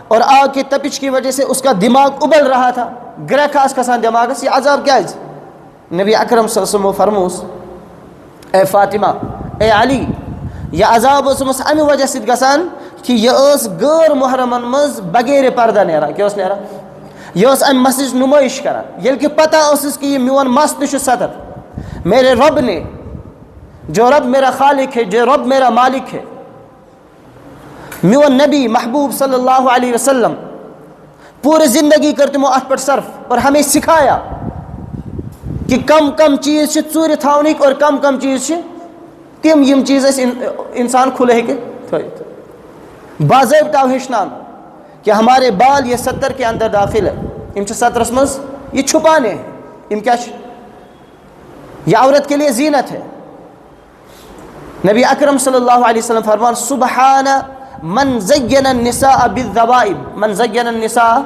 اور آگ کی تپش کی وجہ سے اس کا دماغ ابل رہا تھا، گرہ خاص کسان دماغس یہ عذاب کیا ہے؟ نبی اکرم صلی اللہ علیہ وسلم فرموس اے فاطمہ اے علی یہ عذاب اسمس امی وجہ سے گسان کہ یہ اس غیر محرمن مز بغیر پردہ نیرا کیا اس نیرا یہ اس ام مسجد نمائش کران یل کہ پتہ اس کہ یہ میون مس تہ سطر میرے رب نے جو رب میرا خالق ہے جو رب میرا مالک ہے میون نبی محبوب صلی اللہ علیہ وسلم پوری زندگی کرتے مو ات پر صرف اور ہمیں سکھایا کہ کم کم چیز ژوٗرِ تھاونٕکۍ اور کم کم چیز تم یم چیز انسان کھلے کہ باضابطہ ہیچنان کہ ہمارے بال یہ 70 کے اندر داخل ہے ام 70 مز یہ چھپانے ہیں ام کیا یہ عورت کے لیے زینت ہے. نبی اکرم صلی اللہ علیہ وسلم فرمان سبحان من زین النساء بالذوائب من زین النساء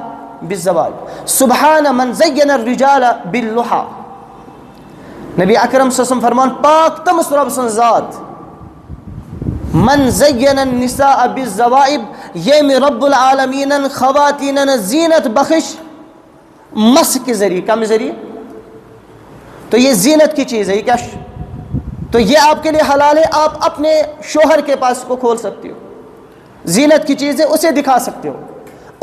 بالذوائب سبحان من زین الرجال باللحى. نبی اکرم صلی اللہ علیہ وسلم فرمان پاک تمس رب سن ذات من زین النساء بالذوائب یہ رب العالمین خواتین زینت بخش مس کے ذریعے کم ذریعے تو یہ زینت کی چیز ہے یہ کیا تو یہ آپ کے لیے حلال ہے آپ اپنے شوہر کے پاس کو کھول سکتے ہو زینت کی چیز ہے اسے دکھا سکتے ہو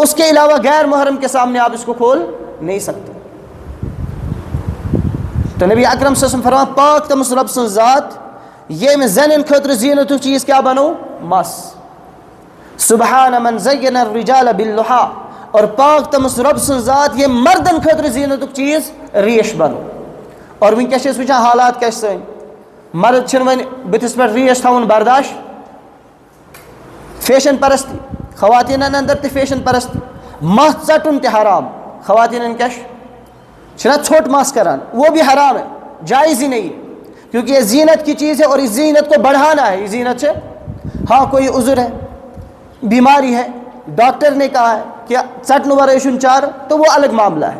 اس کے علاوہ غیر محرم کے سامنے آپ اس کو کھول نہیں سکتے. تو نبی اکرم صلی اللہ علیہ وسلم فرمان پاک تمس رب سن ذات یہ میں زنن خطر زینت چیز کیا بنو مس سبحان من زین الرجال باللحى اور پاک تمس رب سن ذات یہ مردن خطر زینت چیز ریش بنو. اور ونکس وچان حالات کیا سن مرد چھن ون بتس پہ ریش تھاون برداشت فیشن پرستی خواتینن اندر تہ فیشن پرستی مس ژٹن تہ حرام خواتینن کیا چھنا چھوٹ ماس کران وہ بھی حرام ہے جائز ہی نہیں کیونکہ یہ زینت کی چیز ہے اور اس زینت کو بڑھانا ہے. یہ زینت سے ہاں کوئی عذر ہے بیماری ہے ڈاکٹر نے کہا ہے کہ ژٹن ورائے چار تو وہ الگ معاملہ ہے.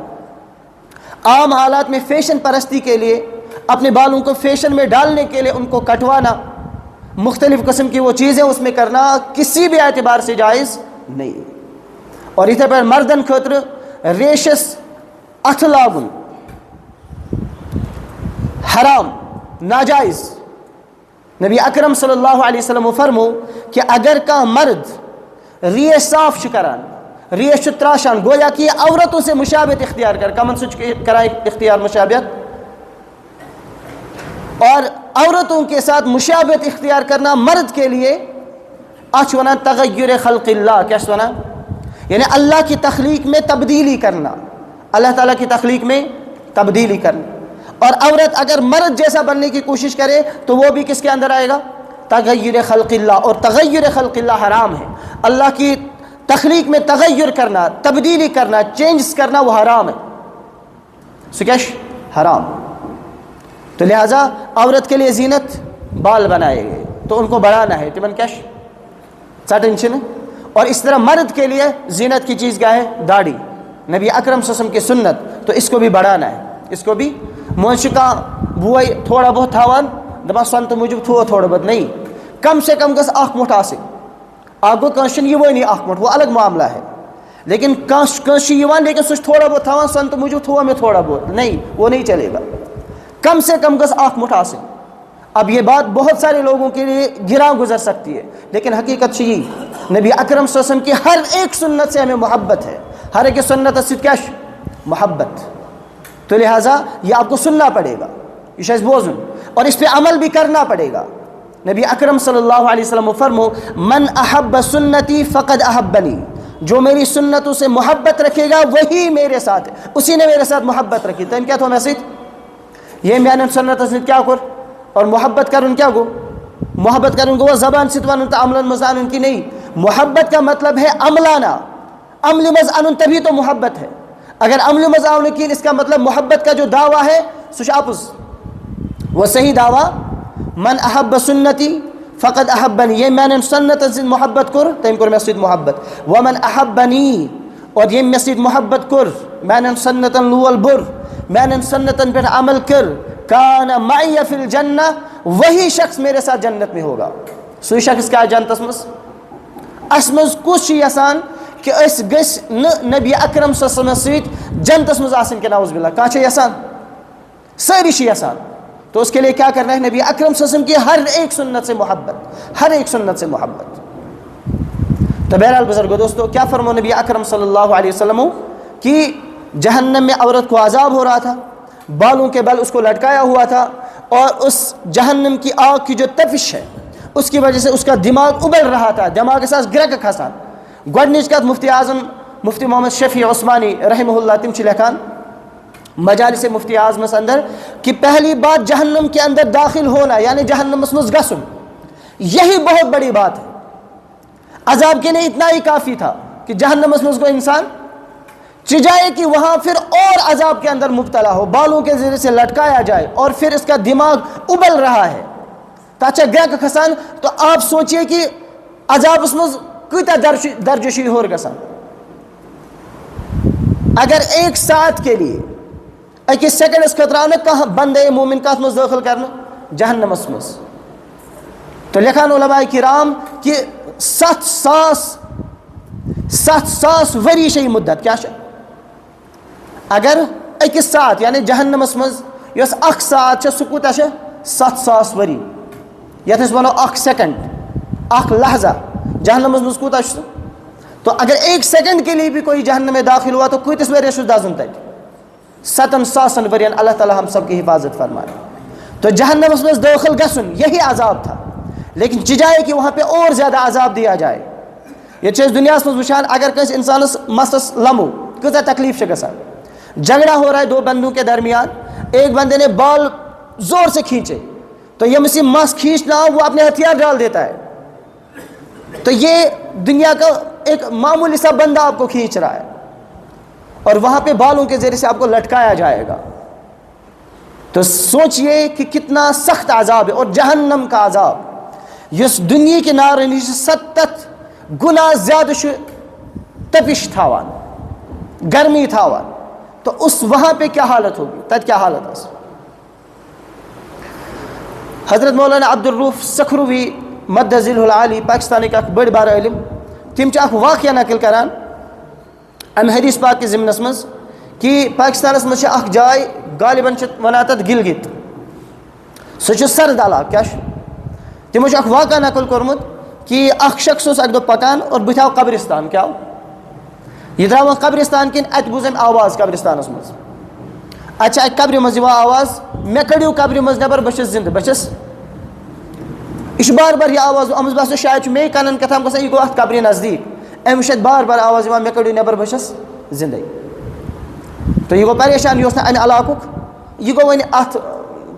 عام حالات میں فیشن پرستی کے لیے اپنے بالوں کو فیشن میں ڈالنے کے لیے ان کو کٹوانا مختلف قسم کی وہ چیزیں اس میں کرنا کسی بھی اعتبار سے جائز نہیں. اور اسی پر مردن خطر ریشس اتھ لاگن حرام ناجائز. نبی اکرم صلی اللہ علیہ وسلم فرمو کہ اگر کا مرد ریش صاف کران ریش تراشان گویا کہ یہ عورتوں سے مشابہت اختیار کر کمن سچ کرائے اختیار مشابہت اور عورتوں کے ساتھ مشابہت اختیار کرنا مرد کے لیے آج ونا تغیر خلق اللہ کیا سنا یعنی اللہ کی تخلیق میں تبدیلی کرنا اللہ تعالیٰ کی تخلیق میں تبدیلی کرنا. اور عورت اگر مرد جیسا بننے کی کوشش کرے تو وہ بھی کس کے اندر آئے گا تغیر خلق اللہ. اور تغیر خلق اللہ حرام ہے. اللہ کی تخلیق میں تغیر کرنا تبدیلی کرنا چینجز کرنا وہ حرام ہے سکش حرام. تو لہٰذا عورت کے لیے زینت بال بنائے گئے تو ان کو بڑھانا ہے تمن کش ژٹن چھن. اور اس طرح مرد کے لیے زینت کی چیز کیا ہے داڑھی. نبی اکرم صلی اللہ علیہ وسلم کی سنت تو اس کو بھی بڑھانا ہے اس کو بھی موشکا بوئی تھوڑا بہت تھاوان دپان سنت موجود تھو تھوڑا بہت نہیں کم سے کم گس اخ مٹھ آسن آگو کنشن یہ وہ نہیں اخ مٹھ وہ الگ معاملہ ہے لیکن کنش یہ لیکن سوچ تھوڑا بہت تھاوان سنت موجود تھو میں تھوڑا بہت نہیں وہ نہیں چلے گا کم سے کم گس اخ مٹھ آسن. اب یہ بات بہت سارے لوگوں کے لیے گراں گزر سکتی ہے لیکن حقیقت یہی نبی اکرم صلی اللہ علیہ وسلم کی ہر ایک سنت سے ہمیں محبت ہے ہر ایک سنت سے کیا محبت. تو لہٰذا یہ آپ کو سننا پڑے گا یہ شاید بوزن اور اس پہ عمل بھی کرنا پڑے گا. نبی اکرم صلی اللہ علیہ وسلم فرمو من احب سنتی فقد احبنی جو میری سنتوں سے محبت رکھے گا وہی میرے ساتھ ہے اسی نے میرے ساتھ محبت رکھی. تو کیا تھا میسج یہ میں نے سنت کیا کر اور محبت کرن کیا گو محبت کرن گو زبان ستوان عمل مزان ان کی نہیں. محبت کا مطلب ہے عملانہ عمل مزان تبھی تو محبت ہے. اگر عمل مزان کی اس کا مطلب محبت کا جو دعویٰ ہے سوچ آپس وہ صحیح دعویٰ من احب سنتی فقد احبنی یہ میں نے سنت سے محبت کر تم کر مسجد محبت ومن احبنی اور یہ مسجد محبت کر میں نے سنتا لول بر میں نے سنتن پر عمل کر کان معی فی الجنہ وہی شخص میرے ساتھ جنت میں ہوگا. سوئی شخص کیا جنت اسمس کچھ یسان کہ اس گس نبی اکرم صلی اللہ علیہ وسلم سۭتۍ جنتس مز آسن کہ نعوذ باللہ کانٛہہ چھا یژھان سٲری چھِ یژھان تو اس کے لیے کیا کرنا ہے نبی اکرم صلی اللہ علیہ وسلم کی ہر ایک سنت سے محبت ہر ایک سنت سے محبت تو بہرحال بزرگو دوستو کیا فرمو نبی اکرم صلی اللہ علیہ وسلم کہ جہنم میں عورت کو عذاب ہو رہا تھا بالوں کے بل اس کو لٹکایا ہوا تھا اور اس جہنم کی آگ کی جو تفش ہے اس کی وجہ سے اس کا دماغ ابل رہا تھا دماغ کے ساتھ گرک کھسان گۄڈنِچ کتھ مفتی اعظم مفتی محمد شفیع عثمانی رحمہ اللہ تم لکھان مجالس مفتی اعظمس اندر کہ پہلی بات جہنم کے اندر داخل ہونا یعنی جہنمس مز گسن یہی بہت بڑی بات ہے عذاب کے لیے اتنا ہی کافی تھا کہ جہنمس مز کو انسان چجائے کہ وہاں پھر اور عذاب کے اندر مبتلا ہو بالوں کے ذریعے سے لٹکایا جائے اور پھر اس کا دماغ ابل رہا ہے تاچا گرک کھسان تو آپ سوچئے کہ عذاب اس مز کتا درجشی ہور گسان اگر ایک ساتھ کے لیے ایک سیکنڈ اس خطرہ نے کہاں بندے مومن کا مز داخل کرنا جہنم اس مز تو لکھان علماء کرام کہ 7,000 وری شی مدت کیا شا اگر ایک ساتھ یعنی جہنم اس مز یس اخ ساتھ سہ کوتاہ 7,000 وری یتھ اس ونو اخ سیکنڈ اخ لحظہ جہنم مز کوتاہ تو اگر ایک سیکنڈ کے لیے بھی کوئی جہنم میں داخل ہوا تو کتس ورس دزن تک 7,000 ورین اللہ تعالیٰ ہم سب کی حفاظت فرمائے تو جہنم اس مز داخل گسن یہی عذاب تھا لیکن چجائے کہ وہاں پہ اور زیادہ عذاب دیا جائے یہ چیز دنیا مز وچان اگر کس انسانس مسس لمو کتا تکلیف گسان جھگڑا ہو رہا ہے دو بندوں کے درمیان ایک بندے نے بال زور سے کھینچے تو یہ مسی مس کھینچنا وہ اپنے ہتھیار ڈال دیتا ہے تو یہ دنیا کا ایک معمولی سا بندہ آپ کو کھینچ رہا ہے اور وہاں پہ بالوں کے ذریعے سے آپ کو لٹکایا جائے گا تو سوچئے کہ کتنا سخت عذاب ہے اور جہنم کا عذاب یس دنیا کے نارنی 70 گنا زیادہ تپش تھاوان گرمی تھاوان تو اس وہاں پہ کیا حالت ہوگی تد کیا حالت ہے حضرت مولانا عبدالروف سکھروی مد ذیل العالی پاکستانی کا بڑ بار علم تم اخ واقعہ نقل کران ام حدیث پاک کے ضمنس مز کہ پاکستانس مز اخ جائے غالباً ونان تت گلگت سہ سرد علاقہ کیا تمو اخ واقعہ نقل کورمت کہ اخ شخص اک دہ پکان اور بت آو قبرستان کیا یہ درا قبرستان کن ات بوز ام آواز قبرستانس مز اچھا ات قبر مز آواز مے کڑیو قبر مز نبر بچس زندہ بچس یہ بار بار یہ آواز امس باسو شاید مے کنن کتھام گژھان یہ گو ات قبر نزدیک ام وچھ بار بار آواز مے کڑیو نبر بچس زندہ تو یہ گو پریشان یہ نا ان علاقک یہ گو ون ات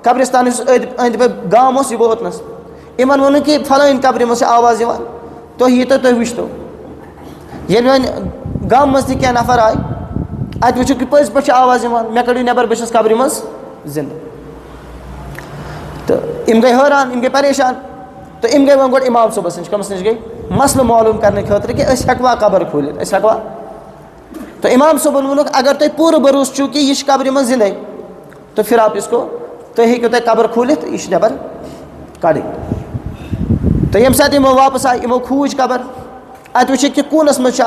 قبرستان اند پہ گام یہ گو اوتنس ان ون کہ فلان قبر مز آواز تو یہ تو وچتو یل ون گام مز تہ نفر آئے ات وچھو کہ پز پہ آواز مے کڑیو نبر بچس قبر مز زندہ تو ام گئی حیران ام گئی پریشان تو ام گئی ون گوڈ امام صبح نش کمس نش گئی مسئلہ معلوم کرنے خاطر کہ اس ہکوا قبر کھولت اس ہکوا تو امام صبح وونک اگر تہ پورا بھروسہ چھو کہ یہ قبر مز زندہ تو پھر آپ اس کو تو ہیکو تہ قبر کھولت یہ نبر کڑی تو یم سات یمو واپس آئی یمو کھوج قبر ات وچھ کہ کونس مز